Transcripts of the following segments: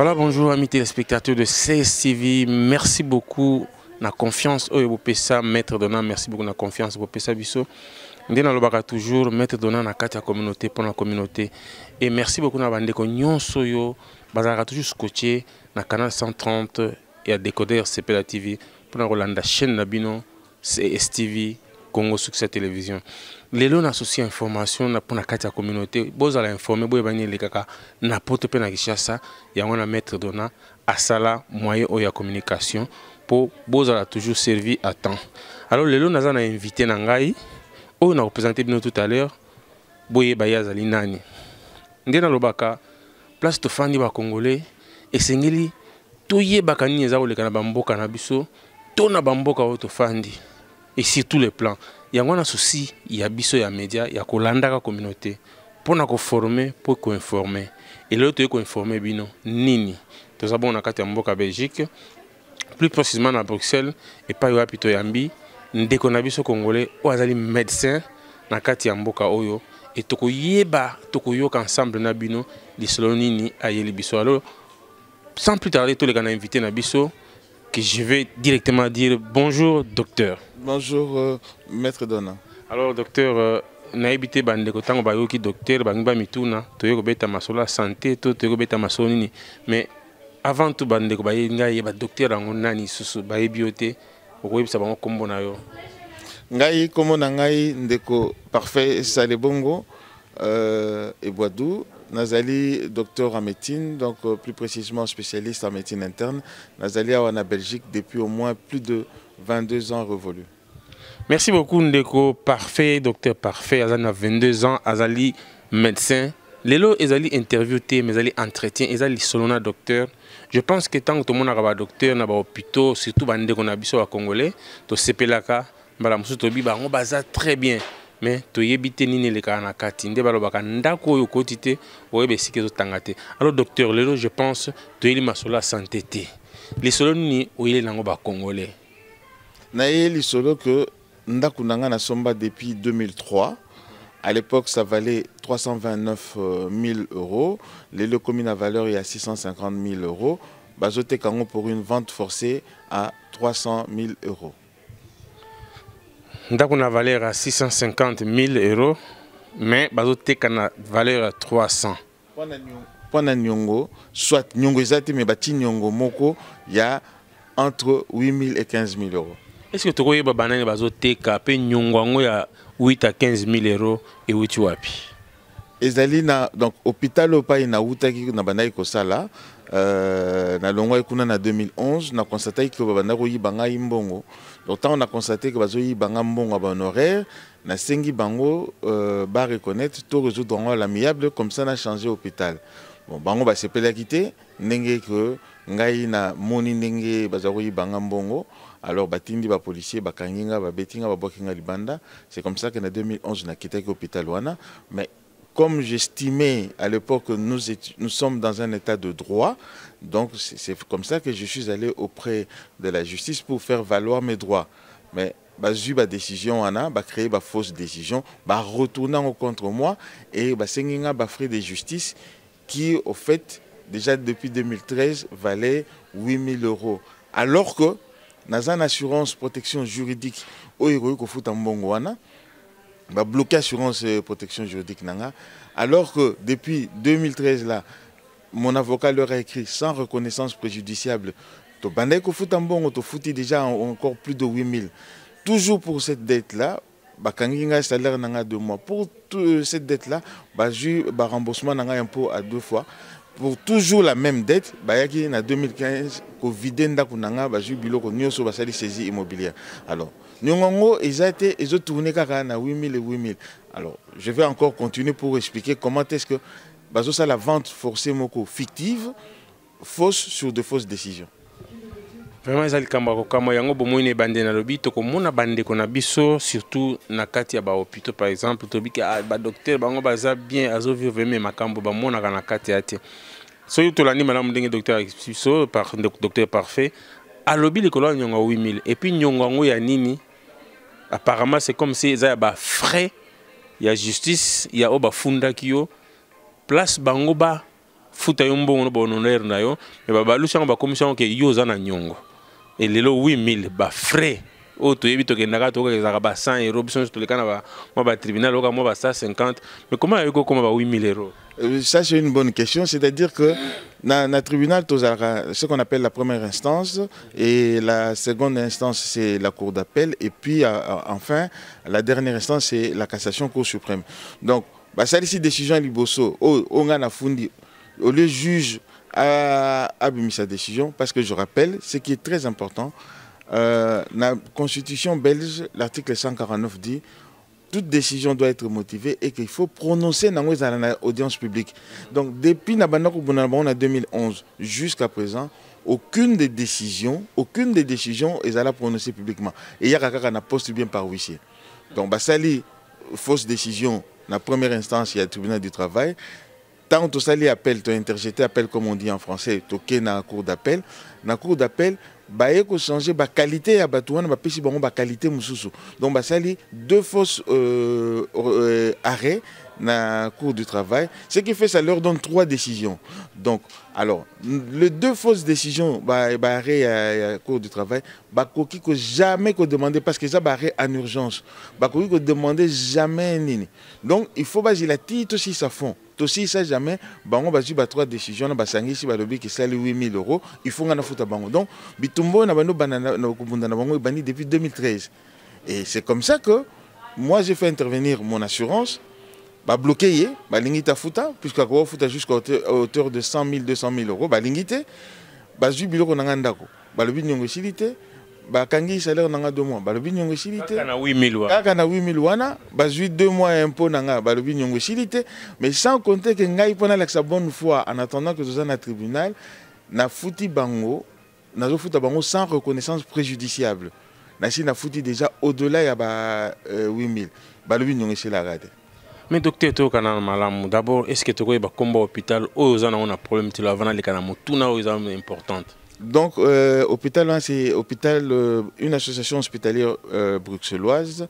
Voilà, bonjour amis téléspectateurs de CSTV. Merci beaucoup la confiance au Pesa Maître Dona. Merci beaucoup la confiance au Pesa Bisso. Ndena lobaka toujours Maître Dona na kati ya communauté pour la communauté. Et merci beaucoup na bande ko nyonso yo bazaka toujours scotché na canal 130 et à décoder CPLA TV pour la Rolanda chaîne Nabino CSTV Congo Succès Télévision. Lelo na souci information na pour na kati ya communauté bozala informer boye bani lekaka na poto pe na Kishasa ya wana Maître Dona asala moyen o ya communication pour bozala toujours servi à temps. Alors lelo naza na invité na ngai o na représenté bino tout à l'heure boye bayazali nani ndena lobaka place to fandi ba congolais esengeli toyebaka nini eza koleka na bamboka na biso to na bamboka o to fandi et sur tous les plans. Il y a un souci, il y a biso ya média, il y a la communauté pour nous former, pour nous informer. Et l'autre est informer bino nini. Tout ça bon na kati mboka Belgique, plus précisément à Bruxelles et pas yo apito yambi, ndeko na biso congolais o azali médecin na kati mboka oyo et tokoyoka ensemble na bino lisolo nini ayeli biso. Alors sans plus tarder tous les gars invités na biso que je vais directement dire bonjour docteur. Bonjour Maître Dona. Alors docteur, naibité bande ko tango bayoki docteur bangiba mituna toyeko beta masola santé to toyeko beta masolo nini mais avant tout bande ko bayinga yeba docteur ango nani susu bayebiote okoyebisa bango kombo na yo. Ngai kombo na ngai ndeko parfait Salebongo et Boadou. Nazali docteur en médecine, donc plus précisément spécialiste en médecine interne. Nazali en Belgique depuis au moins plus de 22 ans révolus. Merci beaucoup Ndeko parfait, docteur parfait. Azali a 22 ans, Azali médecin. Lelo Azali interviewé, mais Azali entretien, Azali solona docteur. Je pense que tant que tout le monde a un docteur, na ba hôpital, surtout bande qu'on a biso à Congolais, to sepelaka, bala musu to bi ba on baza très bien. Mais to yebite nini le kana kati nde balobaka ndako yo kotite oyebe sike zo tangate. Alors docteur lelo je pense to yeli masola santé té. Les solo ni oyeli nango ba congolais. Na yeli solo que ndako nanga na somba depuis 2003. À l'époque ça valait 329 000 euros. Les communes à valeur il y a 650 000 euros. Bazote kango pour une vente forcée à 300 000 euros. Ndako na valeur à 650 000 euros, mais bazote kana valeur à 300. Pona nyongo, soit nyongo ezati mais bati nyongo moko ya entre 8 000 et 15 000 euros. Est-ce que tu connais banane bazote ka pe nyongo ngo ya 8 à 15 000 euros et uti wapi? Ezali na donc hôpital opa ina utaki na banai ko sala na longo ekuna na 2011 na constaté que banda ko yibanga imbongo. Donc on a constaté que bazo yibanga mbongo ba honoraire na sengi bango ba reconnaître tout résoudre l'amiable comme ça na changé hôpital. Bon bango ba sepela quitté ndenge que ngai na moni ndenge bazo yibanga mbongo. Alors batindi ba policier ba kanginga ba betinga ba bokinga libanda. C'est comme ça que en 2011 na quitté hôpital wana mais comme j'estimais à l'époque que nous sommes dans un état de droit, donc c'est comme ça que je suis allé auprès de la justice pour faire valoir mes droits. Mais j'ai eu ma décision, créé ma fausse décision, retournant contre moi et senginga frais de justice qui, au fait, déjà depuis 2013, valait 8 000 euros. Alors que dans une assurance protection juridique, au héros bloqué assurance et protection juridique nanga, alors que depuis 2013 là, mon avocat leur a écrit sans reconnaissance préjudiciable, to bandai ko futambongo to futi déjà encore plus de 8 000. Toujours pour cette dette là, bakanginga salaire nanga 2 mois. Pour cette dette là, j'ai remboursement nanga impôt à 2 fois. Pour toujours la même dette, bayaki en 2015, Covid nanga j'ai biloko nyoso basali saisie immobilière. Alors Nyongo, ils ont tourné à 8 000 et 8 000. Alors, je vais encore continuer pour expliquer comment est-ce que ça la vente forcée moko fictive, fausse sur de fausses décisions. Vraiment, ils ont kama yango bomoine bande na lobi to ko mona bande ko na biso surtout na kati ya ba hôpital par exemple to bi ka ba docteur bango baza bien azo vivre même makambo ba mona kana kati ate. So yo to lani malamu ndenge docteur so par docteur parfait a lobi le kolon nyonga 8 000 et puis nyonga ngo ya nini. Apparemment, c'est comme si il y a frais, il y a justice, il y a funda kio, place bangoba futa yo mbongo ba honoraire na yo mais ba lusa ba commission ke yo za na nyongo et lelo 8000 ba frais o to yebi to ke ndaka to ke za ba 100 euros biso to le kana ba tribunal o ka mo ba 150 mais comment yo comment ba 8000 euros? Ça, c'est une bonne question. C'est-à-dire que dans le tribunal, ce qu'on appelle la première instance, et la seconde instance, c'est la Cour d'appel, et puis enfin, la dernière instance, c'est la cassation Cour suprême. Donc, ça, ici, décision à Liboso, on a fundi, le juge a mis sa décision, parce que je rappelle, ce qui est très important, la Constitution belge, l'article 149 dit toute décision doit être motivée et qu'il faut prononcer dans l'audience publique. Donc, depuis en 2011 jusqu'à présent, aucune des décisions est allée prononcer publiquement. Et il y a un poste bien par huissier. Donc, sali fausse décision, la première instance, il y a le tribunal du travail. Tant que tu appel, tu as interjeté appel, comme on dit en français, tu es dans la cour d'appel. Dans la cour d'appel, il faut changer la qualité de la qualité. Donc, il deux fausses arrêts dans la cour du travail. Ce qui fait ça leur donne 3 décisions. Donc, alors, les 2 fausses décisions, arrêt à la cour du travail, il ne jamais demander parce que ça arrêt en urgence. Il ne demander jamais. Donc, il faut que la titre aussi ça fond. Aussi, ça jamais, on va 3 décisions, on va s'engager sur le qui sale 8 000 euros, il faut qu'on foute à bango. Donc, Bitumbo n'a pas depuis 2013. Et c'est comme ça que moi j'ai fait intervenir mon assurance, bloquer, l'ingita fouta, puisqu'à quoi fouta jusqu'à hauteur de 100 000, 200 000 euros, l'ingité, j'ai bilo qu'on a un dako, le but n'y facilité. Bakangi salaire nanga 2 mois balobi nyongo silité kaka na 8000 wana kaka na 8000 wana bazui 2 mois impôt nanga balobi nyongo silité mais sans compter que ngai pona la bonne foi en attendant que ça na tribunal na fouti bango nazo futa bango sans reconnaissance préjudiciable na si na fouti déjà au-delà ya ba 8000 balobi nyongo silagade. Mais docteur to kana malamu d'abord est-ce que to ko ba komba hôpital o za na on a problème tu la vana le kana mutuna o importante. Donc, hôpital, c'est une association hospitalière bruxelloise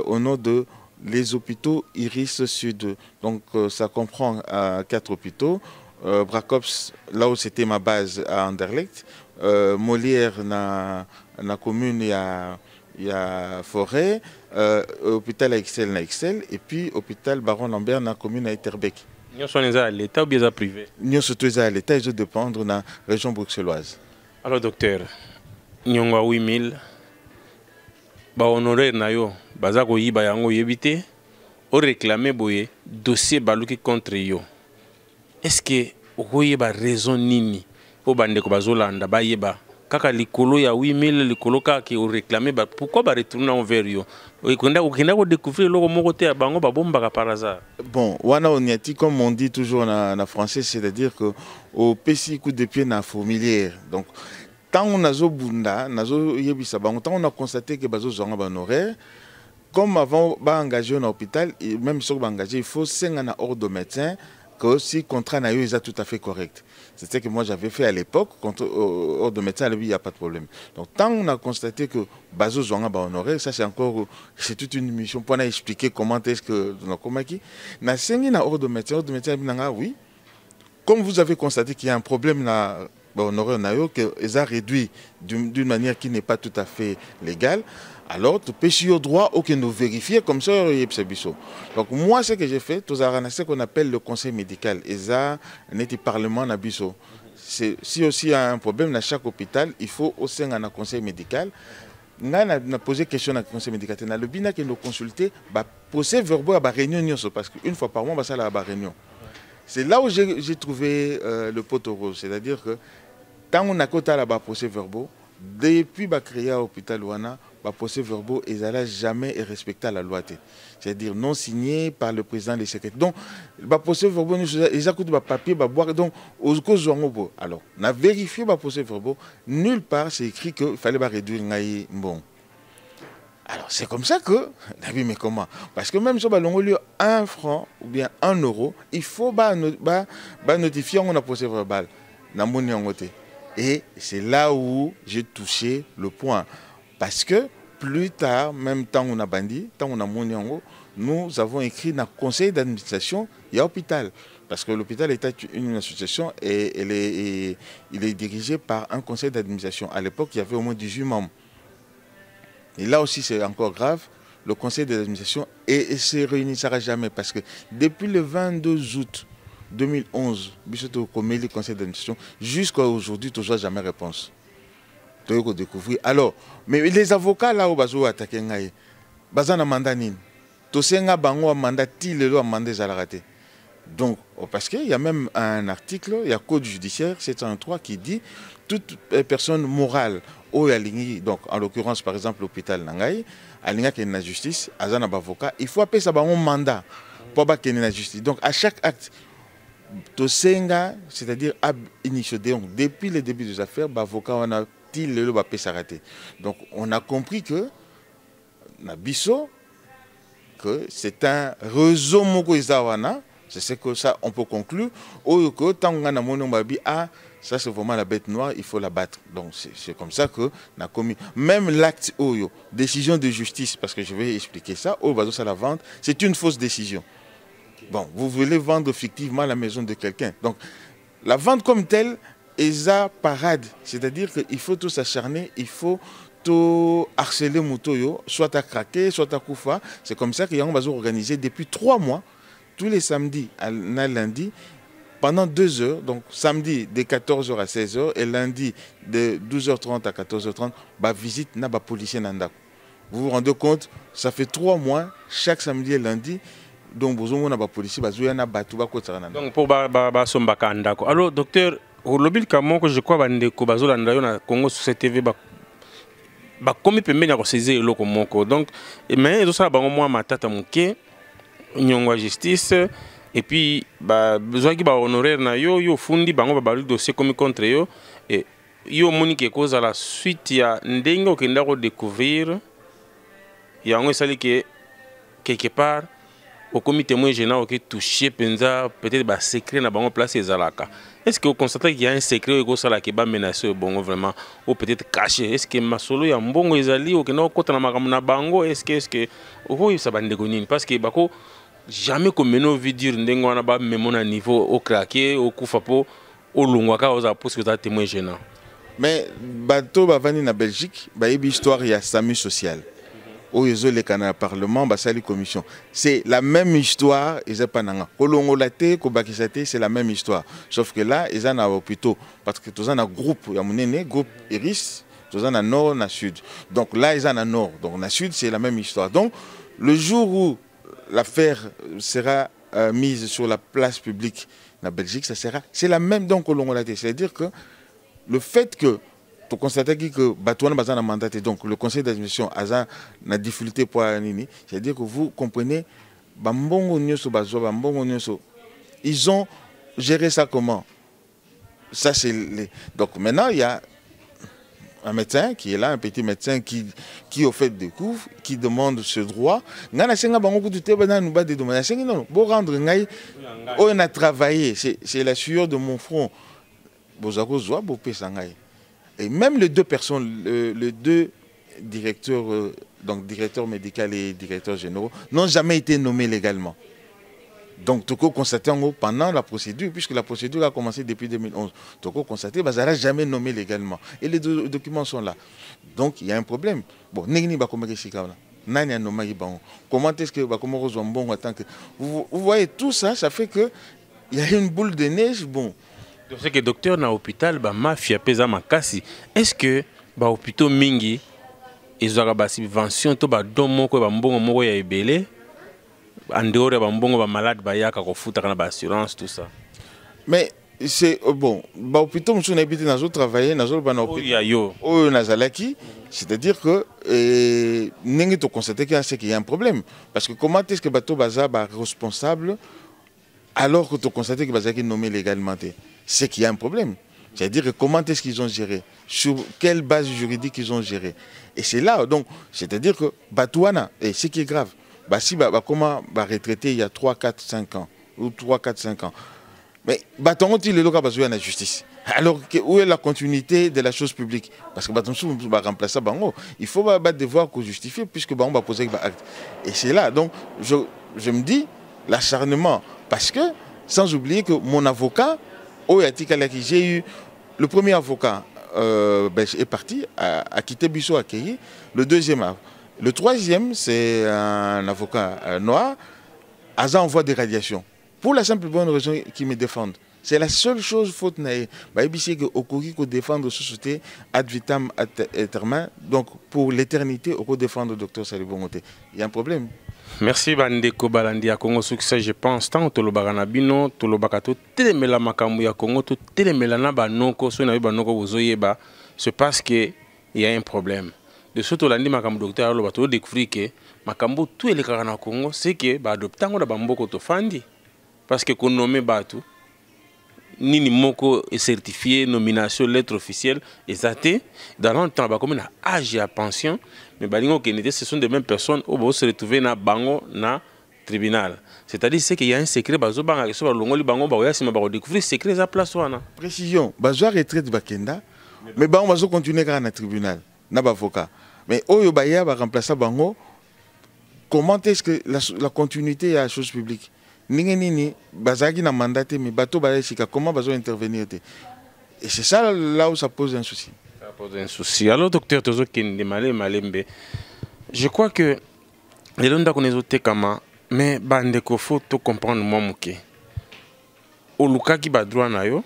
au nom de les hôpitaux Iris Sud. Donc, ça comprend 4 hôpitaux. Bracops, là où c'était ma base à Anderlecht. Molière, dans la commune, il y a Forêt. Hôpital Excel, et puis hôpital Baron Lambert, dans la commune à Etterbeek. Nous sommes à l'État ou bien privé? Nous sommes à l'État et je dépends de la région bruxelloise. Alors docteur, nous avons 8000, ba honoraire na yo, baza ko yiba yango yebite, o réclamer boye dossier baluki contre yo. Est-ce que o yeba raison nini po bande ko bazolanda ba yeba kaka likolo ya 8000 likolo ka ki o réclamer ba pourquoi ba retourner envers yo? O kenda ko découvrir loko moko te bango ba bomba par hasard. Bon, wana oniati comme on dit toujours en français, c'est-à-dire que au PC coup de pied na fourmilière. Donc tant on a zo bunda, nazo yebisa bango, tant on a constaté que bazo zonga ba honoraire, comme avant ba engagé en hôpital, et même si on va engagé, il faut 5 ans ordre de médecin que si contrat na yo est tout à fait correct. C'est ce que moi j'avais fait à l'époque, ordre de médecin, il n'y a pas de problème. Donc tant on a constaté que bazo zonga ba honoraire, ça c'est toute une mission pour expliquer comment est-ce que na komaki na sengi na ordre de médecin oui. Comme vous avez constaté qu'il y a un problème na honoraire na yo que ils a réduit d'une manière qui n'est pas tout à fait légale. Alors, tu peux sur droit ou que nous vérifier comme ça. Donc, moi, ce que j'ai fait, tout ce qu'on appelle le conseil médical. Et ça, on est parlement na biso. Si aussi il y a un problème dans chaque hôpital, il faut aussi un conseil médical. On a posé question dans le conseil médical. On a le bina qui nous consulter, procès verbaux à la réunion, parce qu'une fois par mois, on va à la réunion. C'est là où j'ai trouvé le poteau rose. C'est-à-dire que tant on a côté à la procès verbaux, depuis créer l'hôpital Ouana, les procès verbaux, ils n'allaient jamais respecter la loi. C'est-à-dire non signé par le président des secrétaires. Donc, les procès verbaux, ils ont des papiers, boire. Donc, alors, on a vérifié les procès verbaux. Nulle part, c'est écrit qu'il fallait réduire les bon. Alors, c'est comme ça que, mais comment? Parce que même si on a 1 franc ou bien 1 euro, il faut notifier qu'on a procès verbal. Et c'est là où j'ai touché le point. Parce que plus tard, même tant on a bandi, tant on a moniongo, nous avons écrit dans le conseil d'administration, il y a hôpital. Parce que l'hôpital est une association et il est dirigé par un conseil d'administration. À l'époque, il y avait au moins 18 membres. Et là aussi, c'est encore grave. Le conseil d'administration ne se réunissera jamais parce que depuis le 22 août 2011, le conseil d'administration, jusqu'à aujourd'hui, tu n'as jamais réponse. Tu as découvrir. Alors, mais les avocats là où ils ont attaqué, ils ont un mandat. Tu sais, ils ont un mandat, ils ont un mandat. Donc, parce qu'il y a même un article, il y a le Code judiciaire 703 qui dit toute personne morale, donc en l'occurrence par exemple l'hôpital Nangaï, qui est la justice, un avocat, il faut appeler ça un mandat pour qu'il y ait la justice. Donc à chaque acte, c'est-à-dire depuis le début des affaires, l'avocat on a s'arrêter. Donc on a compris que que c'est un réseau mokoizawana. C'est que ça, on peut conclure. Ça c'est vraiment la bête noire, il faut la battre. Donc c'est comme ça que on a commis. Même l'acte décision de justice, parce que je vais expliquer ça, la vente, c'est une fausse décision. Bon, vous voulez vendre fictivement la maison de quelqu'un. Donc la vente comme telle est à parade. C'est-à-dire qu'il faut tout s'acharner, il faut tout harceler Moutoyo, soit à craquer, soit à koufa. C'est comme ça qu'ils ont organisé depuis 3 mois. Tous les samedis à lundi, pendant 2 heures, donc samedi de 14h à 16h et lundi de 12h30 à 14h30, visite na policier nanda. Vous vous rendez compte, ça fait 3 mois, chaque samedi et lundi, donc vous avez un policier, donc pour Sombaka Ndako. Alors docteur, au lobby Kamon que je crois que Bazolanda na Congo sur cette TV comme pembeni à saisir le Komoko. Donc mais tout ça moi matata muke nyongwa justice et puis besoin qui honoraire na yo fundi bango ba dossier comme contre yo et yo monique cause à la suite ya ndengo kenda ko découvrir ya ngo sali que quelque part au comité témoin gênant qui touché penza peut-être secret na bango place ezalaka. Est-ce que vous constatez qu'il y a un secret qui est qui va menacer bongo vraiment ou peut-être caché? Est-ce que masolo ya mbongo ezali ou que na kota na makambo na bango est-ce que oui ça va ndegonini parce que bako jamais comme nous vidéo ndengo wana ba même na niveau au craquer au kufapo au lungwaka aux apôtres que ça témoin gênant. Mais bateau bavani na Belgique ba yebi histoire ya SAMU social. Au les canaux parlement basali commission. C'est la même histoire ils pas nanga. Kolongolate kobakisate c'est la même histoire. Sauf que là ils en a plutôt parce que tous en a groupe ya monene groupe Iris, tous en a nord na sud. Donc là ils en a nord. Donc na sud c'est la même histoire. Donc le jour où l'affaire sera mise sur la place publique en Belgique, c'est la même donc Kolongolate. C'est-à-dire que le fait que pour constater que Batouana Bazana mandaté, donc le conseil d'administration a une difficulté pour Nini, c'est-à-dire que vous comprenez, ils ont géré ça comment? Ça, donc maintenant, il y a un médecin qui est là, un petit médecin qui au fait découvre, qui demande ce droit. On a travaillé, c'est la sueur de mon front. Et même les 2 personnes, les 2 directeurs, donc directeur médical et directeur généraux, n'ont jamais été nommés légalement. Donc, tu peux constater pendant la procédure, puisque la procédure a commencé depuis 2011, tu peux constater qu'ils n'ont jamais nommé légalement. Et les documents sont là. Donc, il y a un problème. Bon, comment est-ce que vous voyez tout ça, ça fait qu'il y a une boule de neige. Bon. C'est que docteur na hôpital ba mafia pesa makasi. Est-ce que ba hôpital mingi ezaka ba subvention to ba don moko ba mbongo moko ya ebele en dehors ba mbongo ba malade ba yaka ko futa na ba assurance tout ça. Mais c'est bon, ba hôpital musu na habité nazo travailler nazo ba na hôpital. Oh nazalaki, c'est-à-dire que ningi to constater qu'il y a un problème parce que comment est-ce que bato baza ba responsable alors que tu constates que Bazaki est nommé légalement? C'est qu'il y a un problème. C'est-à-dire que comment est-ce qu'ils ont géré? Sur quelle base juridique ils ont géré? Et c'est là, donc, c'est-à-dire que Batouana, et ce qui est grave, si comment retraité il y a 3, 4, 5 ans, ou 3, 4, 5 ans, mais Batouana, il est là parce qu'il y a la justice. Alors, où est la continuité de la chose publique? Parce que Batouana va remplacer Bango. Il faut devoir justifier puisque Bango va poser un acte. Et c'est là, donc, je me dis, l'acharnement, parce que Sans oublier que mon avocat, j'ai eu le premier avocat est parti, a quitté Bissot, a accueilli. Le deuxième, le troisième, c'est un avocat noir. Aza envoie des radiations. Pour la simple bonne raison qu'ils me défendent. C'est la seule chose faute naïe. C'est que Okori ko défendre la société ad vitam aeternam. Donc pour l'éternité, on peut défendre le docteur Salibongote. Il y a un problème. Merci Bandeko Balandi à Congo Succès, je pense tant to lobaka na bino to lobaka to telemela makambo ya Congo to telemela na banoko so na banoko bozoyeba c'est parce que il y a un problème. De ce to landi makambo docteur aloba to découvrir que makambo tout ele kaka na Congo c'est que ba adoptango da bamboko to fandi parce que qu'on nomme batu nini moko est certifié nomination lettre officielle exacte dans longtemps ba comme na âge à pension mais balingo kenete ce sont des mêmes personnes où vont se retrouver na bango na tribunal c'est-à-dire c'est qu'il y a un secret bazo banga so ba longoli bango ba oya sima ba découvrir secret za place wana précision bazo retraite bakenda mais bango bazo continuer na tribunal na ba avocat mais oyo ba ya ba remplacer bango comment est-ce que la continuité à la chose publique Nini bazaki na mandaté mais bateau baleshika comment bazo intervenir et c'est ça là où ça pose un souci. Ça pose un souci. Alors docteur Tozo Kende Malembe, je crois que les londa konezote kama mais bande ko faut to comprendre moi muke. O luka ki ba droit na yo.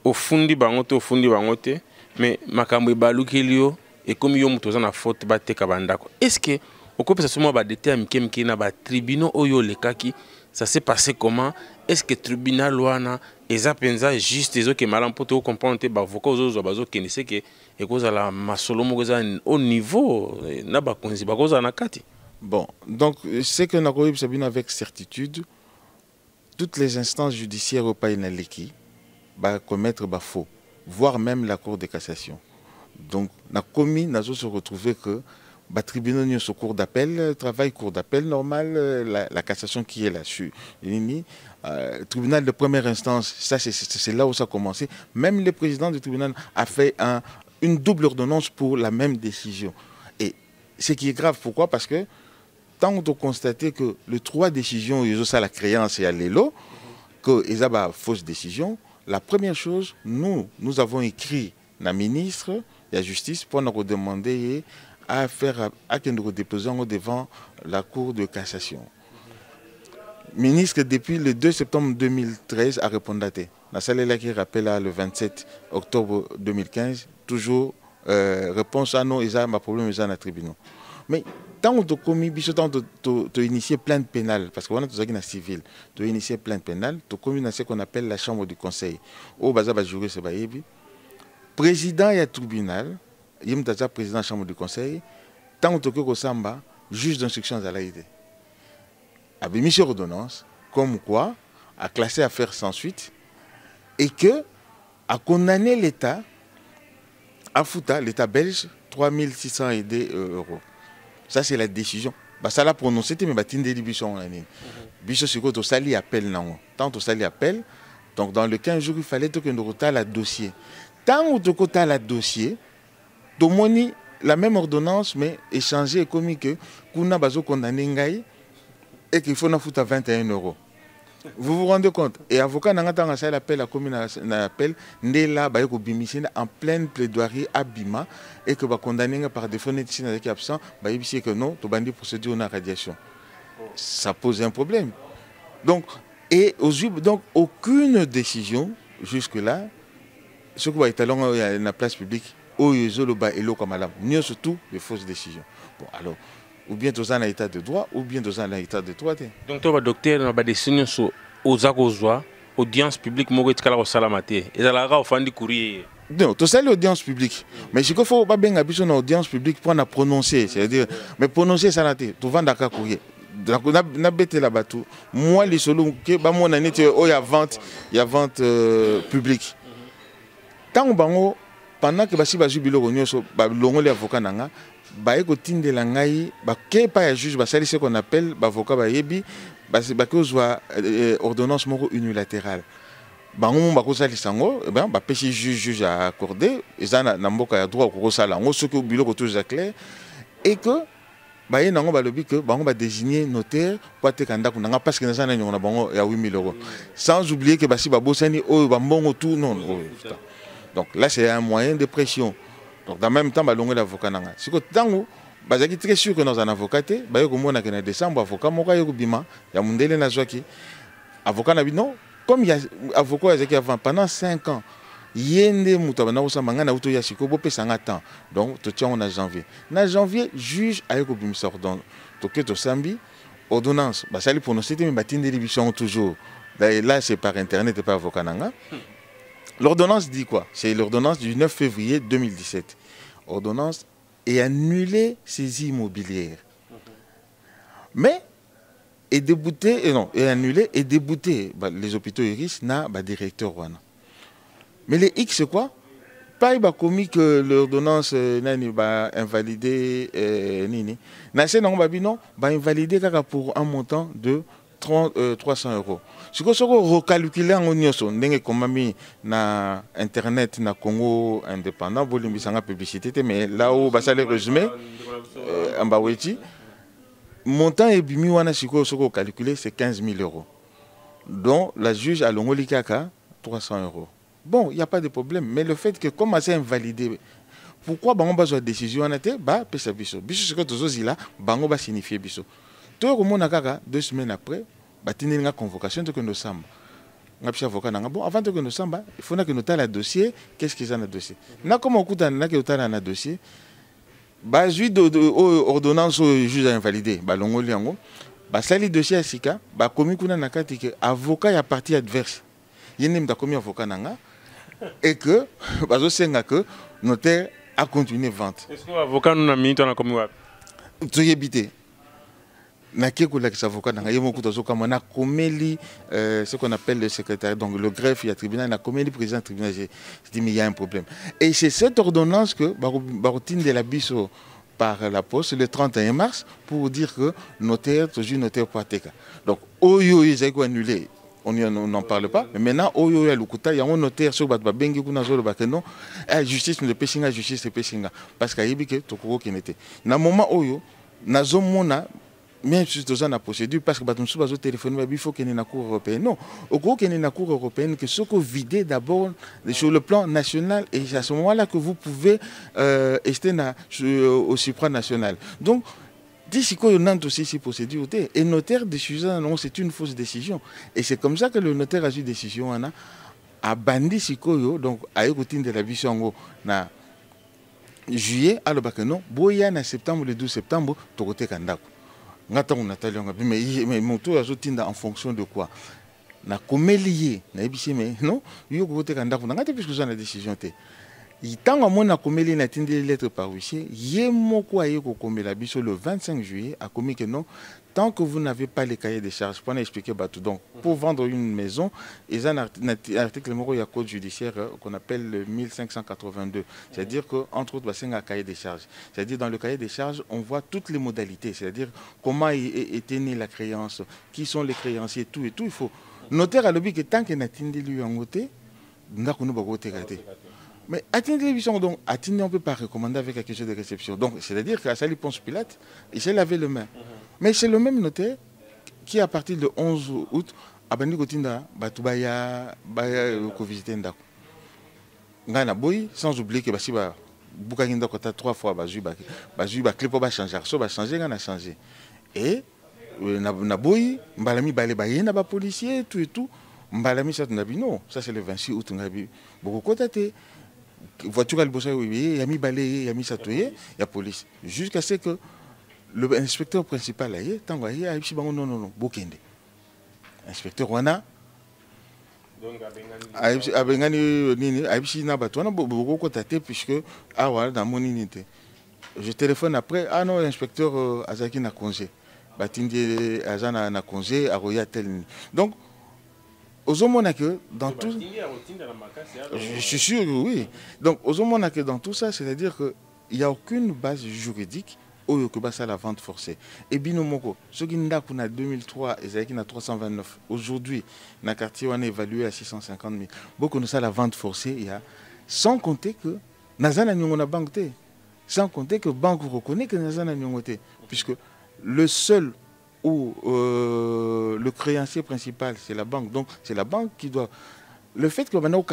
O fundi bangote mais makambo baluki lio et comme yo mutoza na faute ba te kabandako. Est-ce que au coup, ça ba déterminer qui na ba tribunal oyo le kaki ça s'est passé comment est-ce que tribunal wana eza penza juste les que malam poto comprendre ba avocat ozo bazo kenise que e koza la masolo mo koza au niveau na ba konzi ba koza na kati. Bon, donc c'est que nakoyib sabina avec certitude toutes les instances judiciaires au pays na leki ba commettre ba faux voire même la cour de cassation. Donc na commis nazo se retrouver que le tribunal n'y a ce cours d'appel, travail cours d'appel normal, la cassation qui est là-dessus. Tribunal de première instance, ça c'est là où ça a commencé. Même le président du tribunal a fait une double ordonnance pour la même décision. Et ce qui est grave, pourquoi? Parce que tant qu'on constate que les trois décisions, ils ont ça la créance et à l'élo, qu'ils ont une fausse décision, la première chose, nous avons écrit la ministre de la Justice pour nous demander à faire à que nous déposons devant la Cour de cassation. Le ministre, depuis le 2 septembre 2013, a répondu à la salle qui rappelle le 27 octobre 2015, toujours réponse à non, il y a un problème dans le tribunal. Mais tant que tu as initié plainte pénale, parce qu'on a tout ça qui est civil, tu as initié plainte pénale, tu as commis ce qu'on appelle la chambre du conseil. Au bazar, jury, c'est président et tribunal. Il y a président de la chambre du conseil, tant que tu as juge d'instruction à l'AID. A mis sur ordonnance, comme quoi, a classé affaire sans suite, et que a condamné l'État, à fouta, l'État belge, 3600 euros. Ça, c'est la décision. Ça l'a prononcé, mais il y a des bichons. Bichons, c'est quoi? Tu as appel. Tant que tu as appel, donc dans le 15 jours, il fallait que nous ayons le dossier. Tant que tu as le dossier, Tomoni la même ordonnance mais échangé comme que kuna bazo condamné ngai et qu'il faut na fouta 21 euros. Vous vous rendez compte? Et avocat n'angata nga ça appel la commune na appel ndela ba ko bimisina en pleine plaidoirie à Bima et que ba condamné par défaut net ici qui absent ba yebisi que non to bandi procédure na radiation. Ça pose un problème. Donc donc aucune décision jusque là ce que va étalon dans la place publique surtout les fausses décisions. Bon, alors, ou bien dans un état de droit, ou bien dans un état de droit. Donc, toi, docteur, on a des décisions sur audience publique, au salamate. Et la au fan du courrier. Non, tout ça, l'audience publique. Mais ce qu'il faut pas bien habituer une audience publique pour la prononcer. C'est-à-dire, mais prononcer ça, tu vas dans le courrier. Na bête là-bas tout. Moi, les solos, il y a vente publique. Tant que pendant que basi bazu biloko nyonso ba longoli avocat nanga ba eko tindela ngai ba ke pa ya juge ba sali ce qu'on appelle ba avocat ba yebi ba ko zwa ordonnance moko unilatérale bango ba ko sali sango ben ba pêcher juge a accordé eza na mboka ya droit ko sala ngo ce que biloko tout clair et que baye nango balobi que bango ba désigner notaire pour ateka ndako nanga parce que nazana nyongo na bango ya 8 000 euros. Sans oublier que basi babosani oyo bambongo tout non. Donc là c'est un moyen de pression. Donc dans le même temps balongo l'avocat nanga. Siko tango bazaki très sûr que nous un avocat te baye ko mona que na décembre avocat moka yo bima ya mundele na zwaki. Avocat na non comme il y a avocat azaki avant pendant 5 ans. Yende mutabana osamba na uto ya siko bo pesanga temps. Donc to tient on a janvier. Na janvier juge ayeko bimisa ordonnance. To ke to sambi ordonnance ba sali prononcé mais batinde libison toujours. Là c'est par internet et par avocat nanga. L'ordonnance dit quoi? C'est l'ordonnance du 9 février 2017. Ordonnance est annulée saisie immobilière. Mais est débouté et non, est annulé et débouté les hôpitaux iris na directeur wana. Mais les X c'est quoi? Pas il a commis que l'ordonnance nani ba invalidé nini. Na c'est non babi non, ba invalidé pour un montant de 300 euros. Ce que soko recalculer en onyoso ndenge komami na internet na Congo indépendant bolimbisanga publicité mais là où ba ça les résumé ambaweti montant et bimi wana siko soko calculer c'est 15 000 euros. Donc la juge a longoli kaka 300 euros. Bon, il n'y a pas de problème. Mais le fait que, comme c'est invalidé, pourquoi bango besoin de décision en été, bah, pesa biso. Biso ce que tu as là, bango va signifier biso. Toi, au moins, 2 semaines après, bah, tu as une convocation de que nous sommes. Bon, avant que nous sommes, il faut que nous ayons le dossier. Qu'est-ce qu'ils ont dans le dossier? Na comme on a un dossier, bah, ordonnance au juge a invalidé, bah, longo liango, bah, ça le dossier à Sika, bah, comme on a un avocat à partie adverse. Il y a un avocat nanga. Et que, que notaire a continué vente. Est-ce que l'avocat nous a mis dans la commune? Tu es habité. Ce qu'on appelle le secrétaire, donc le greffe, il y a tribunal, il a commis le président du tribunal. Je dis, mais il y a un problème. Et c'est cette ordonnance que Barotine de la Bisso par la poste le 31 mars pour dire que notaire, toujours notaire pour Ateka. Donc, Oyo, ils ont annulé. On n'en parle pas. Mais maintenant, il y a un notaire sur la justice, le péchinga, justice, le péchinga. Parce qu'il y a des gens qui n'étaient. Dans le moment où même si tu as une procédure, parce que tu as téléphoné, il faut qu'il y ait une cour européenne. Non, au gros qu'il y ait une cour européenne, que ce que vous videz d'abord sur le plan national, et c'est à ce moment-là que vous pouvez rester au supranational. Donc, d'ici qu'on a aussi ces procédures, et notaire décision, non, c'est une fausse décision. Et c'est comme ça que le notaire a eu décision, a bandi Sikoyo, donc à écouter de la vision en juillet, alors que non, boya en septembre, le 12 septembre, tu côté Kandako. Mais mon tour a en fonction de quoi? Na komélié, na ebisi mais non, yo côté Kandako, n'a pas plus que la décision. Tant que na komeli na tindi lettre par huissier, yemoko ayeko komela biso le 25 juillet a commis que non, tant que vous n'avez pas les cahiers de charges, pour expliquer bateau. Donc pour vendre une maison, il y a un article il y a code judiciaire qu'on appelle le 1582. C'est-à-dire que entre autres c'est un cahier de charges. C'est-à-dire dans le cahier de charges, on voit toutes les modalités, c'est-à-dire comment était née la créance, qui sont les créanciers, tout et tout il faut notaire à l'objet que tant que na tindi lui en côté, n'a qu'on pas côté. Mais à télévision, donc, à on ne peut pas recommander avec quelque chose de réception. Donc, c'est-à-dire qu'à Sali Ponce Pilate, il s'est lavé les mains. Mais c'est le même notaire qui, à partir du 11 août, a banni Kotinda, Batubaya, Baya, visiter Ndako. Ngana Boy, sans oublier que Basiba, Boukaginda Kota 3 fois, Bazuba, Clipo va changer, Arso va changer, Ngana changer. Et, Naboy, Mbalami Balé, Naba policier, tout et tout. Mbalami, ça, non, ça c'est le 26 août, beaucoup côté. Voiture à l'bossa, il y a mis balai, il y a mis satoué, il y a police. Jusqu'à ce que l'inspecteur principal aille, tant qu'il y a non, Bokende. Inspecteur Wana, puisque dans mon unité. Je téléphone après, ah non, l'inspecteur Azaki n'a congé. Batindi Azana n'a congé, Aroya tel. Donc, aux hommes que dans tout, je suis sûr que oui. Donc aux hommes que dans tout ça, c'est-à-dire qu'il n'y a aucune base juridique où que ça la vente forcée. Et binomoko, ce qui n'a pour 2003 et qui n'a 329. Aujourd'hui, dans le quartier on est évalué à 650 000. Beaucoup de ça la vente forcée, il y a sans compter que Nazana Nyongona banque, sans compter que banque reconnaît que Nazana Nyongote. puisque le seul ou le créancier principal, c'est la banque. Donc, c'est la banque qui doit... Le fait que maintenant,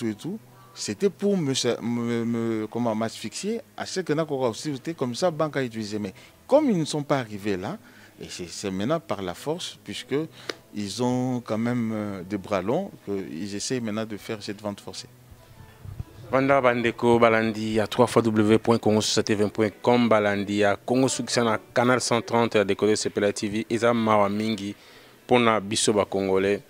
et tout, c'était pour m'asphyxier à ce que comme ça, la banque a utilisé. Mais comme ils ne sont pas arrivés là, et c'est maintenant par la force, puisqu'ils ont quand même des bras longs, qu'ils essayent maintenant de faire cette vente forcée. Banda Bandeko Balandi à www.congosociété20.com Balandi à Congo Succès canal 130 à décoder CPLA TV Eza Mawa Mingi pona biso ba congolais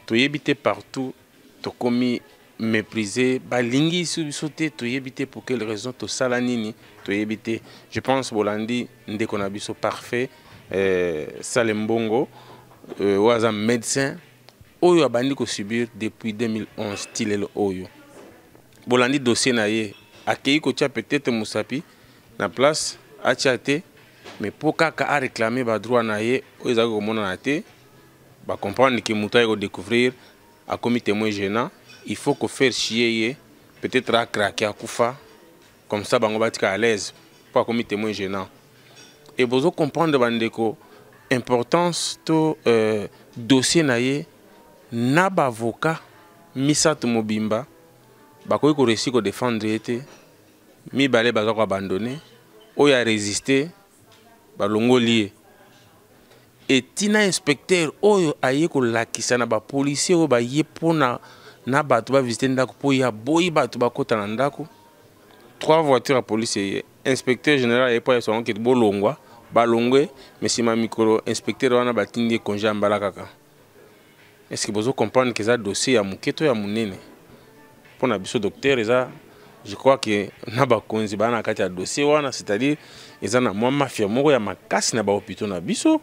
to yebité partout to komi méprisé balingi sous bisoté to yebité pour quelle raison to salanini to yebité je pense Bolandi ndeko na biso parfait Salembongo waza médecin oyo abandi ko subir depuis 2011 style oyo Bolandi dossier na ye akei ko tia peut-être Musapi na place a tiate mais pour kaka a réclamer ba droit na ye oza ko mona na te ba comprendre que muta ko découvrir a commis témoin gênant il faut que faire chier ye peut-être à craquer à kufa comme ça bango batika à l'aise pas commis témoin gênant et bozo comprendre bandeko importance to dossier na ye na ba avocat Misato Mobimba bakoki ko réussir ko défendre été mi balé bazako abandonné oya résister balongo lié et tina inspecteur oyo aye ko lakisa na ba policier o ba yepona na bato ba visiter ndako po ya boyi bato bakota na ndako 3 voitures à police inspecteur général et pas son ki bolongwa balongwe mais si ma micro inspecteur wana batindi congé mbala kaka est-ce que vous comprenez que ça dossier ya muketo ya munene pour na biso docteur je crois que na ba konzi bana kati ya dossier wana c'est-à-dire ils en a moi mafia moko ya makasi na ba hôpitaux na biso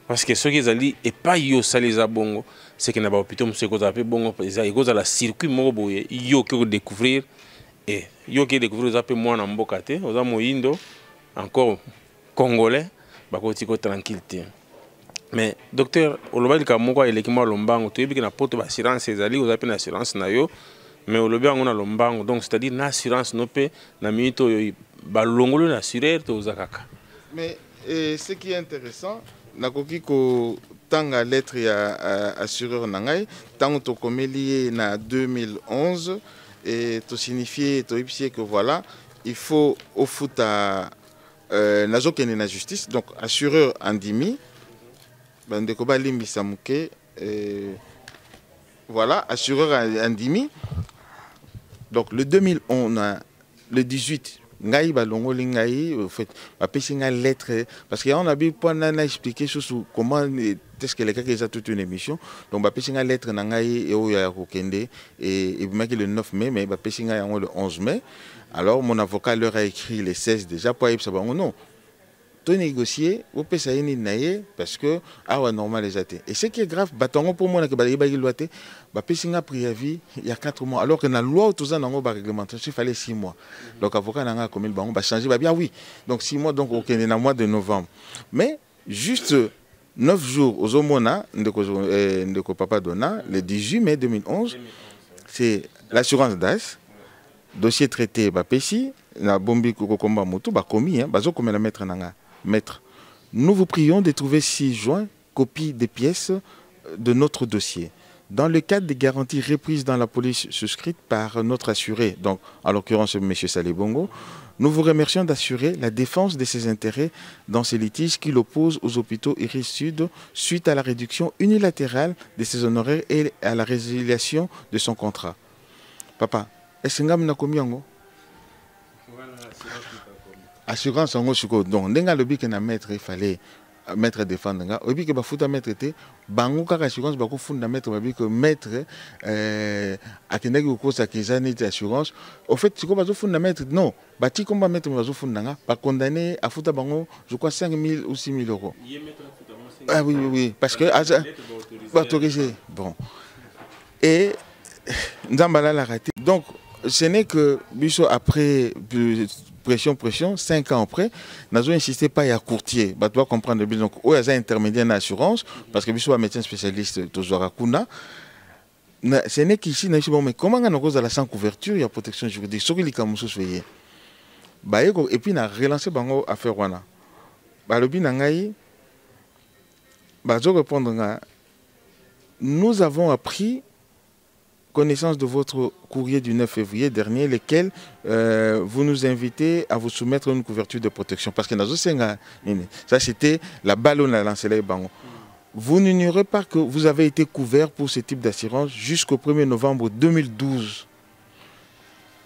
parce que ceux qui zali et pas yo saliza bongo c'est que na ba hôpitaux monsieur ko zape bongo ils a la circuit moko boye yo que découvrir et yo qui découvrir zape moi na mboka te oza moyindo encore congolais ba ko tiko tranquillité mais docteur olobali ka moko elekima lombango to yebiki na poto ba assurance ezali ozape na assurance na yo mais au lobby on a lombango donc c'est-à-dire l'assurance no pe na minute balongolo na assureur to zakaka mais ce qui est intéressant nakoki ko tanga lettre ya assureur nangai tango to komeli na 2011 et to signifier to ipsier que voilà il faut au foot à nazokene na justice donc assureur andimi bandeko ba limbisa muke voilà assureur andimi. Donc le 2011, le 18, ngai balongo lingai au fait apesi nga lettre parce que on a bien pas na expliquer sur comment est-ce que les gars qui ont toute une émission donc apesi nga lettre na ngai et o ya kokende et maki le 9 mai mais apesi nga yango le 11 mai alors mon avocat leur a écrit le 16 déjà pour yebsa bango non to négocier au pesa yini naie parce que awa normal les até et ce qui est grave batongo pour moi que ba yeba loité ba pesinga préavis il y a 4 mois alors que dans la loi tout ça nango ba réglementation il fallait 6 mois donc avocat nanga comme bango ba changer ba bien oui donc 6 mois donc OK na mois de novembre mais juste 9 jours aux omona ndeko papa donna le 18 mai 2011 c'est l'assurance DAS dossier traité ba pesi na bombi ko komba moto ba komi bazo komela mettre nanga Maître, nous vous prions de trouver 6 juin copie des pièces de notre dossier. Dans le cadre des garanties reprises dans la police souscrites par notre assuré, donc en l'occurrence M. Salembongo, nous vous remercions d'assurer la défense de ses intérêts dans ces litiges qui l'opposent aux hôpitaux Iris Sud suite à la réduction unilatérale de ses honoraires et à la résiliation de son contrat. Papa, est-ce que vous avez commis assurance en gros donc ndenga lobi que na maître il fallait maître défendre nga obi que ba futa maître té bango kaka assurance ba ko funda maître ba bi que maître akendaki ko sa kezani assurance au fait siko ba zo funda maître non ba ti komba maître ba zo funda nga ba condamné à futa bango je crois 5 000 ou 6 000 euros ah oui oui oui parce que ba autorisé bon et Nzambala l'a raté donc ce n'est que biso après pression 5 ans après nazo insisté pas ya courtier ba doit comprendre bien donc o ya intermédiaire en assurance parce que biso un médecin spécialiste tozora kuna ce n'est qu'ici na bon mais comment on cause la sans couverture il y a protection juridique soki likamuso soyez ba et puis na relancer bango affaire wana balobi na ngai bazo répondre nga nous avons appris connaissance de votre courrier du 9 février dernier, lequel vous nous invitez à vous soumettre une couverture de protection. Parce que ça, c'était la balle on a lancé les bangos. Vous n'ignorez pas que vous avez été couvert pour ce type d'assurance jusqu'au 1er novembre 2012.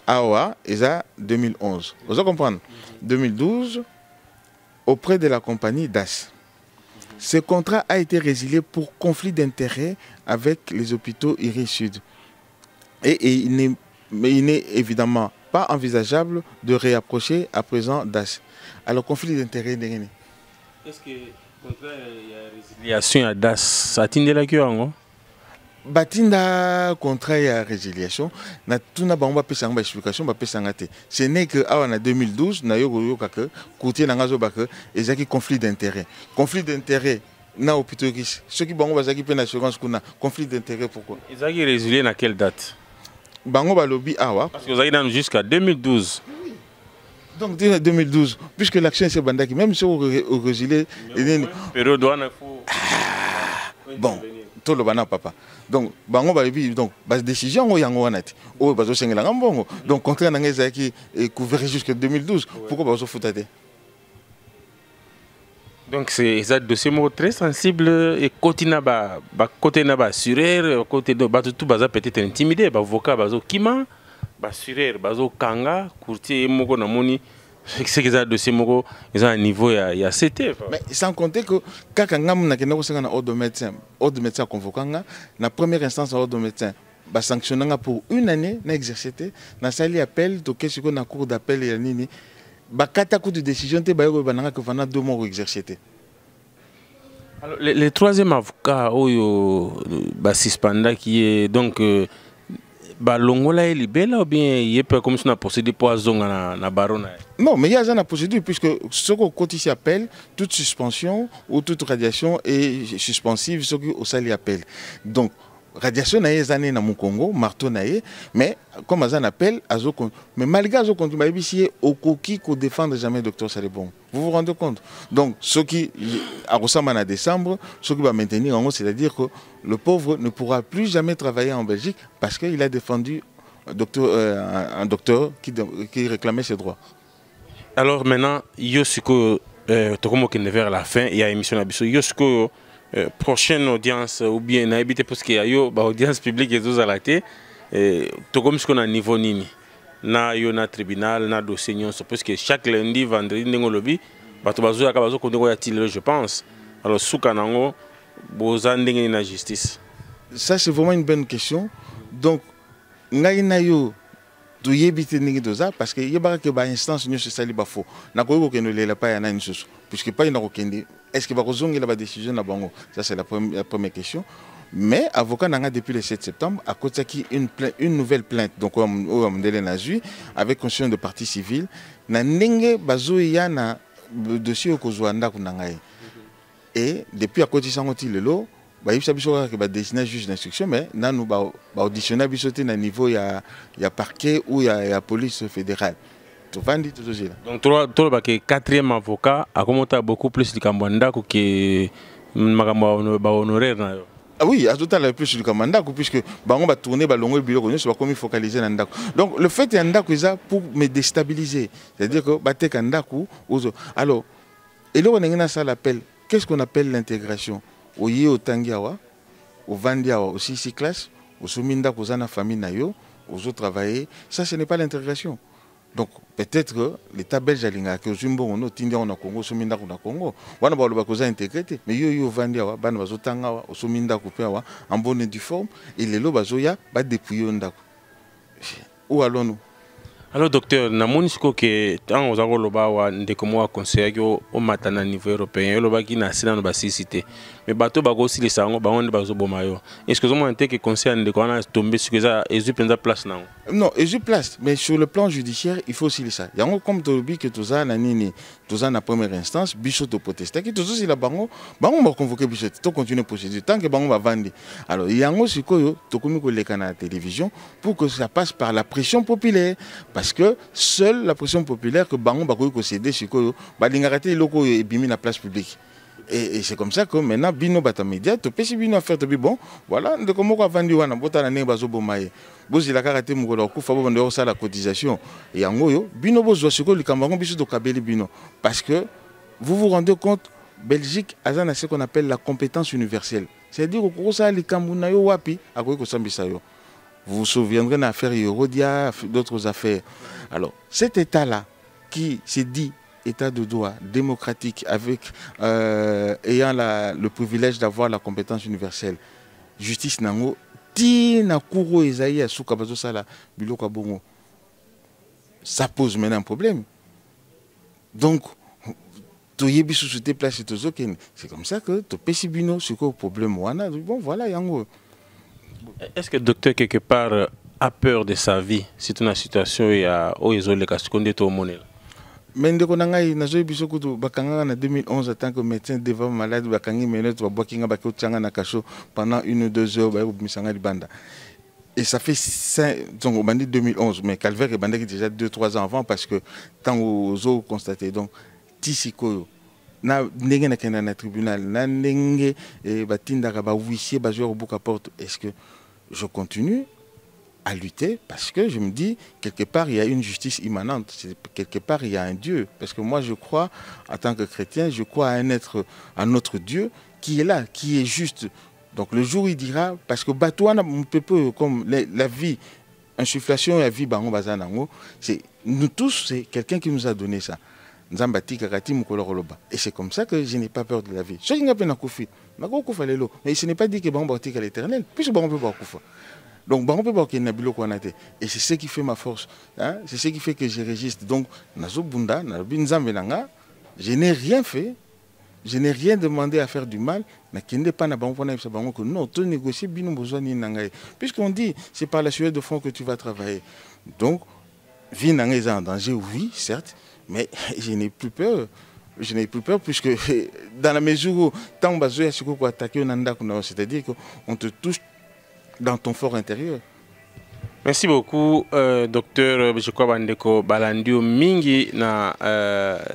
AOA, et ça, 2011. Vous comprenez? 2012, auprès de la compagnie DAS. Ce contrat a été résilié pour conflit d'intérêts avec les hôpitaux Iris Sud. Et il n'est évidemment pas envisageable de réapprocher à présent DAS. Alors, conflit d'intérêts, est-ce que le contrat de résiliation à DAS, ça atteint la cure? Batinda contrat de résiliation, na tuna ba pesa ngba explication ba pesa ngate. Ce n'est que en 2012 na yo que côté na ngazo ba que ezaki conflit d'intérêt. Conflit d'intérêt na hôpital riche. Ceux qui bango bazaki pe na assurance kuna conflit d'intérêt pourquoi? Ezaki résilié à quelle date? Bango ba lobby awa parce que vous avez jusqu'à 2012. Donc dès 2012 puisque l'action c'est bandaki même si on résilié période douane faut bon tout le bana papa. Donc bango ba donc base décision o yango wanati o bazo sengela ngambongo donc contrat na ngeza qui est couvert jusqu'en 2012 pourquoi bazo foutade? Donc c'est un dossier très sensible et côté na ba côté na ba assureur côté de tout baza peut-être intimidé ba avocat bazo kima ba assureur bazo kanga courtier moko na moni c'est que ça dossier moko ils ont un niveau il y a CT. Mais sans compter que quand ngam na kena ko senga na ordre de médecin convoquanga na première instance ordre de médecin ba sanctionnanga pour une année na exercité na sali appel to kesiko na cour d'appel ya nini ba kata coup de décision te ba yo bananga que pendant 2 mois exercité. Alors le troisième avocat oyo ba suspenda qui est donc ba longola est libellé ou bien il est comme si on a procédé pour azonga na barona? Non, mais il y a une procédure puisque ce qu'on ici appelle toute suspension ou toute radiation est suspensive, ce qu'on s'y appelle. Donc radiation na ezane na Mukongo, marteau na mais comme azan appelle azoko, mais malgré azoko continue ici au coquille qu'on défendre jamais docteur Salibon. Vous vous rendez compte? Donc ce qui a ressemblé en décembre, ce qui va maintenir en gros, c'est-à-dire que le pauvre ne pourra plus jamais travailler en Belgique parce qu'il a défendu un docteur qui réclamait ses droits. Alors maintenant, Yosuko, vers la fin, il y a émission Abisso. Yosuko, prochaine audience ou bien n'habite parce qu'il y a une audience publique et tout à la télé. Comme ce qu'on a niveau nini, na yo na tribunal, na dossier parce que chaque lundi, vendredi, n'engolobi, batobazo akabazo kondengo ya tile, je pense. Alors soukanango, bozandenge na justice. Ça c'est vraiment une bonne question. Donc, na yo parce que y a une instance qui est faux. Puisque pas une est-ce que la décision ça c'est la première question. Mais avocat n'a depuis le 7 septembre à côté qui une nouvelle plainte donc avec conscience de partie civile na ndenge bazoya na dossier au kozwanda kunangai. Et depuis à côté sangoti lelo il y a des juges d'instruction, mais nous avons auditionné à niveau il parquet ou il y a police fédérale. Donc, tu as le quatrième avocat, a commenté beaucoup plus de Kambanda que honoraire. Ah oui, à tout à l'heure plus du Kambanda, puisque on va tourner, on va focaliser dans Ndako. Donc, le fait est pour me déstabiliser. C'est-à-dire que alors, et là, on a ça l'appel. Qu'est-ce qu'on appelle l'intégration? Au yé au tangiawa, au vandiawa, au six classes, au souminda kozana famille nayo, aux autres travailler, ça ce n'est pas l'intégration. Donc peut-être que l'État belge a l'inga que Zumbo on tindia on a Congo, souminda on a Congo, wana ba loba koza intégrité, mais yo vandiawa, ban bazo tangawa, au souminda kupewa en bonne et due forme, et les loba zoya ba dépouiller ndako. Où allons-nous? Alors docteur, namonisiko que tant aux agoloba wa ndekomo conseiller au matana niveau européen, loba qui na sina no basicité. Mais bateau bago si les sango ba on bazo bomayo. Est-ce que vous m'entendez que conseiller ndeko na tomber sur ça et je prendre place non? Non, et je place, mais sur le plan judiciaire, il faut aussi ça. Yango comme tolobi que tout ça na nini, tout ça na première instance, biso to protester, que tout ça si la bango va convoquer biso, to continuer procédure tant que bango va vendre. Alors yango sikoyo to komi ko leka na télévision pour que ça passe par la pression populaire. parce que seule la pression populaire que bango bakoki ko céder sikoyo balingaka te loko ebimi na place publique. Et c'est comme ça que maintenant, bino bata média, tu peux si bino faire te bon, voilà, de comment on va vendre wana bota na ne bazo bomaye. Bozi la karaté mukolo ku fa bo ndo ça la cotisation et angoyo bino bozo siko likambango biso to kabeli bino parce que vous vous rendez compte Belgique a ce qu'on appelle la compétence universelle. C'est-à-dire que ça likambu na yo wapi akoki ko sambisa yo. Vous vous souviendrez de l'affaire Eurodia, d'autres affaires. Alors, cet état-là qui s'est dit État de droit démocratique avec ayant le privilège d'avoir la compétence universelle, justice nango, tina kuro ezaï asuka bazo sala biloko bongo. Ça pose maintenant un problème. Donc, c'est comme ça que tu peux bino sur le problème. Bon, voilà, yango. Est-ce que le docteur, quelque part, a peur de sa vie? C'est une situation où il y a les cas de monnaie. Mais en 2011, en tant que médecin devant malade, pendant 1 ou 2 heures, et ça fait 2011, mais Calvaire est déjà 2-3 ans avant parce que tant aux autres constaté. Donc, Tissiko, na tribunal, na ndenge batindaka ba huissier ba au bout à porte. Est-ce que je continue à lutter parce que je me dis quelque part il y a une justice immanente, quelque part il y a un Dieu, parce que moi je crois en tant que chrétien, je crois à un être, à notre Dieu qui est là, qui est juste. Donc le jour il dira, parce que Batouana comme la vie, insufflation et la vie bango bazanango, c'est nous tous, c'est quelqu'un qui nous a donné ça. Et c'est comme ça que je n'ai pas peur de la vie. Mais ce n'est pas dit que bango à l'éternel, puisque bango peut pas koufa. Donc, et c'est ce qui fait ma force. Hein? C'est ce qui fait que je résiste. Donc, je n'ai rien fait. Je n'ai rien demandé à faire du mal. Non, tu négocies, puisqu'on dit, c'est par la sueur de fond que tu vas travailler. Donc, vie est en danger, oui, certes, mais je n'ai plus peur. Je n'ai plus peur puisque dans la mesure où tant c'est-à-dire qu'on te touche dans ton fort intérieur. Merci beaucoup, docteur. Je crois que Balandio Mingi na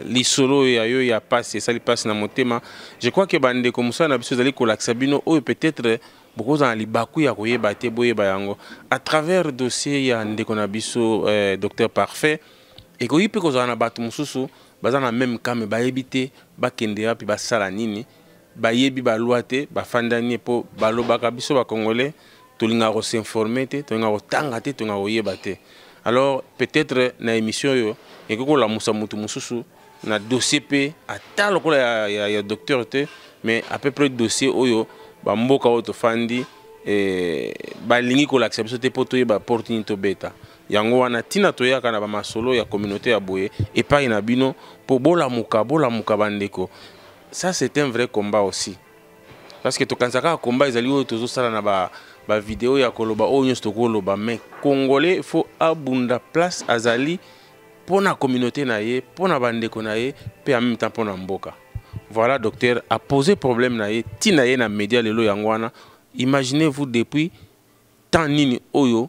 l'isolo ya passe ça lui passe na motema. Je crois que Bandeko Moussa na biso zali kolaksabino ou peut-être beaucoup dans libaku ya koyeba te boyeba yango à travers dossier ya ndeko na biso docteur parfait et ko yipe ko zana batu mususu bazana même kame ba ebité ba kendea puis ba sala nini ba yebi ba loite ba fandani po balobaka biso ba congolais. Tolinga s'informer te, tolinga tanga te, tolinga yeba te. Alors peut-être na émission yo, et que la musa mutu mususu na dossier pe ata lokola ya docteur te, mais à peu près dossier oyo ba mboka auto fandi ba lingi ko l'acception te poto yeba opportunité beta. Yango wana tina toyaka na ba masolo ya communauté ya boye et pas ina bino po bola muka bandeko. Ça c'est un vrai combat aussi. Parce que to kansaka combat ezali oyo tozo sala na ba vidéo ya koloba oyo nyonso koloba mais congolais faut abunda place azali pour la communauté na ye pour na bandeko na ye pe en même temps pour na mboka. Voilà docteur a posé problème na ye tina ye na média lelo yangwana. Imaginez-vous depuis tant nini oyo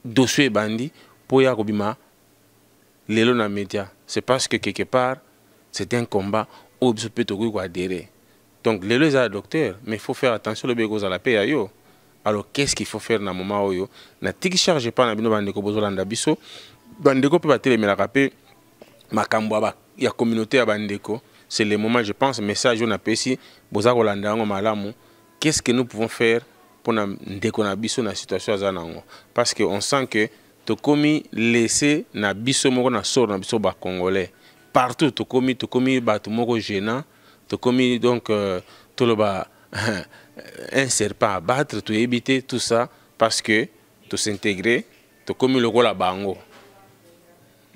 dossier bandi pour ya kobima lelo na média. C'est parce que quelque part c'est un combat où biso peut to adhérer. Donc lelo est docteur mais il faut faire attention le bégoza la paix yo. Alors qu'est-ce qu'il faut faire dans le moment où na tiki charge pas na bino bandeko bozolanda biso bandeko pe batelemela rapé makambo ba ya communauté ya bandeko c'est le moment je pense message on a pesi boza kolanda ngo malamu qu'est-ce que nous pouvons faire pour na ndeko na biso na situation za nango parce que on sent que to komi laisser na biso moko na sort na biso ba congolais partout to komi ba to moko gênant to komi donc to lo ba un serpent à battre, tout éviter tout ça parce que tout s'intégrer, tout comme le rôle à bango.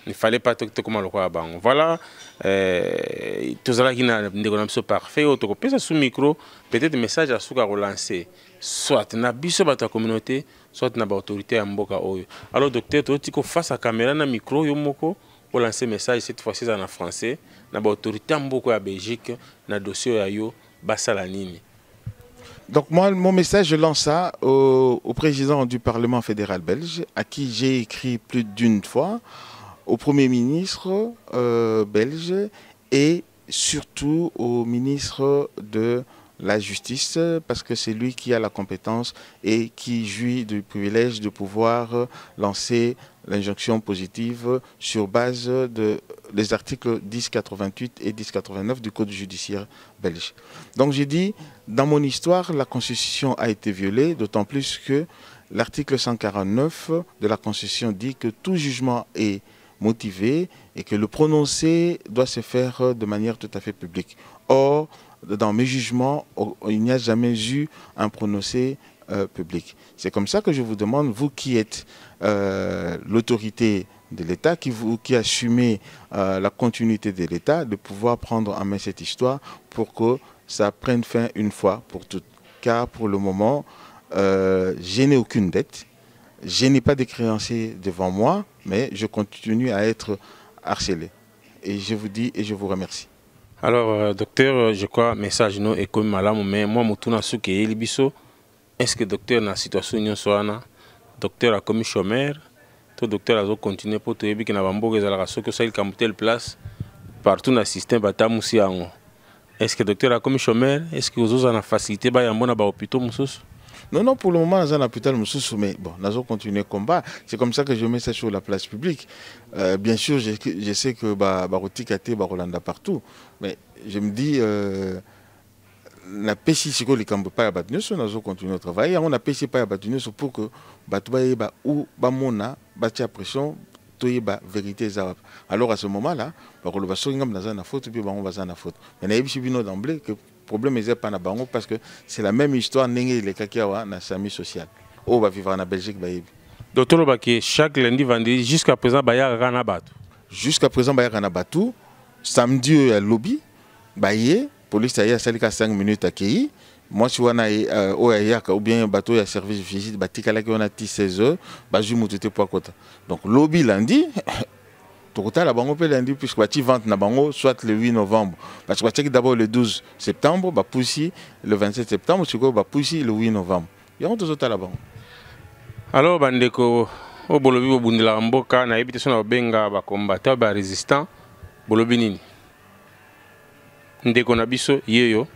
Il ne fallait pas tout comme le rôle à bango. Voilà, tout ça qui n'a pas parfait, autre que sous micro, peut-être message à souka relancer, soit na biso ba ta communauté, soit na ba autorité en mboka oyo. Alors docteur, tu ko face à caméra na micro yo moko pour lancer message cette fois-ci en français, na ba autorité en mboka ya Belgique, na dossier ya yo basala nini. Donc moi, mon message, je lance ça au président du Parlement fédéral belge, à qui j'ai écrit plus d'une fois, au Premier ministre belge et surtout au ministre de la Justice, parce que c'est lui qui a la compétence et qui jouit du privilège de pouvoir lancer l'injonction positive sur base des articles 1088 et 1089 du Code judiciaire belge. Donc j'ai dit, dans mon histoire, la Constitution a été violée, d'autant plus que l'article 149 de la Constitution dit que tout jugement est motivé et que le prononcé doit se faire de manière tout à fait publique. Or, dans mes jugements, il n'y a jamais eu un prononcé public. C'est comme ça que je vous demande, vous qui êtes l'autorité de l'État, qui assumez la continuité de l'État, de pouvoir prendre en main cette histoire pour que ça prenne fin une fois pour toutes. Car pour le moment, je n'ai aucune dette, je n'ai pas de créanciers devant moi, mais je continue à être harcelé. Et je vous dis et je vous remercie. Alors, docteur, je crois que le message est comme malade, mais moi, je suis tout est-ce que docteur, dans la situation, docteur a commis chômeur, le docteur a continué pour te dire que na place partout dans le système est-ce que docteur a commis chômeur? Est-ce que vous avez facilité à l'hôpital? Non, non, pour le moment, dans un hôpital, mais bon, nous allons continuer le combat. C'est comme ça que je mets ça sur la place publique. Bien sûr, je sais que Barotti Kate, Barolanda partout, mais je me dis, na pêche si les camps pas abattre, nous allons continuer à travailler. On a pêché pas abattre pour que Batoubaye ou Bamona batte pression. Vérité. Alors à ce moment-là, on va se dans la faute et puis on va dans la faute. Mais il y a d'emblée que le problème est pas bango parce que c'est la même histoire n'engé les kakiawa na sami social. On va vivre en Belgique Docteur Obaki, chaque lundi vendredi jusqu'à présent baya rana batu. Jusqu'à présent baya rana batu. Samedi à lobby baye police a salika 5 minutes à Kei. Moi, si on a ou bien un bateau à service de visite, on a 16 heures, donc lobby lundi, tout la bango peut lundi puisque tu ventes na bango soit le 8 novembre, parce que tu d'abord le 12 septembre, bah poussi le 27 septembre, tu bah poussi le 8 novembre. Il y a tout ça la bango. Alors bandeko, au bolobi au bundela mboka na ebite sona benga ba combattant ba résistant, bolobi nini. Ndeko na biso yeyo.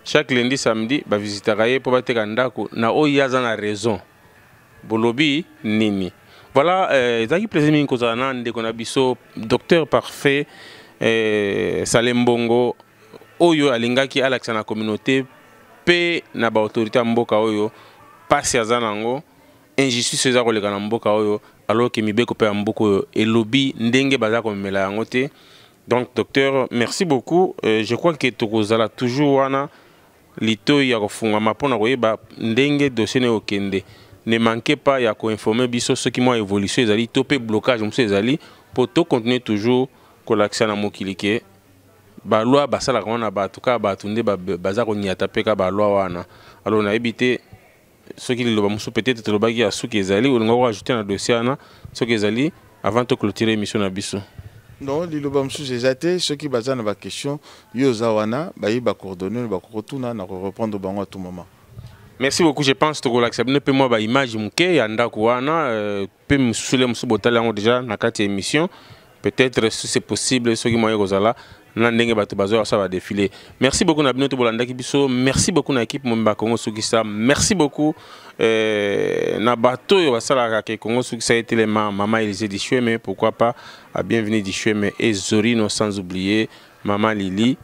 Chaque lundi, samedi, je visite pour battre ndako na oyaza na raison. Bolobi nini. Voilà, zaki plaisir kozana ndeko na biso docteur parfait Salembongo oyo alingaki alakisa na communauté pe na ba autorité mboka oyo pasi azanango injustice za koleka na mboka oyo alors que mibeko pe mboka oyo elobi ndenge baza komela yango te. Donc docteur, merci beaucoup. Je crois que tokozala toujours wana lito ya kofungama pona koyeba ndenge dossier ne okende. Ne manquez pas ya ko informer biso ceux qui m'ont évolué ezali topé blocage muso ezali pour to continuer toujours kolakisa na mokili ke ba loi basala kona ba tuka ba tunde baza ko nyata peka ba loi wana. Alors na ebité ceux qui le muso peut-être to lobaki ya suki ezali on va rajouter na dossier wana ceux qui ezali avant de clôturer émission na biso. Non, les lobamsous c'est ceux qui basent dans la question, yozawana, ba coordonner, ba retourner, na reprendre au bango à tout moment. Merci beaucoup, je pense que l'accepter ne peut moi ba image muke yanda kuana peut me souler musu botala déjà na kati émission. Peut-être si c'est possible ceux qui moyen kozala na ndenge bato bazo ça va défiler. Merci beaucoup na binoto bolanda kibiso, merci beaucoup na équipe Momba Congo Sukisa, merci beaucoup na bato yo basala ka Congo Sukisa et les maman Élysée Dichoueme, pourquoi pas à bienvenue Dichoueme et Zorino sans oublier maman Lili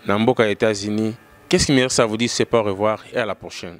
na mboka États-Unis. Qu'est-ce qui me reste à vous dire, c'est pas au revoir et à la prochaine.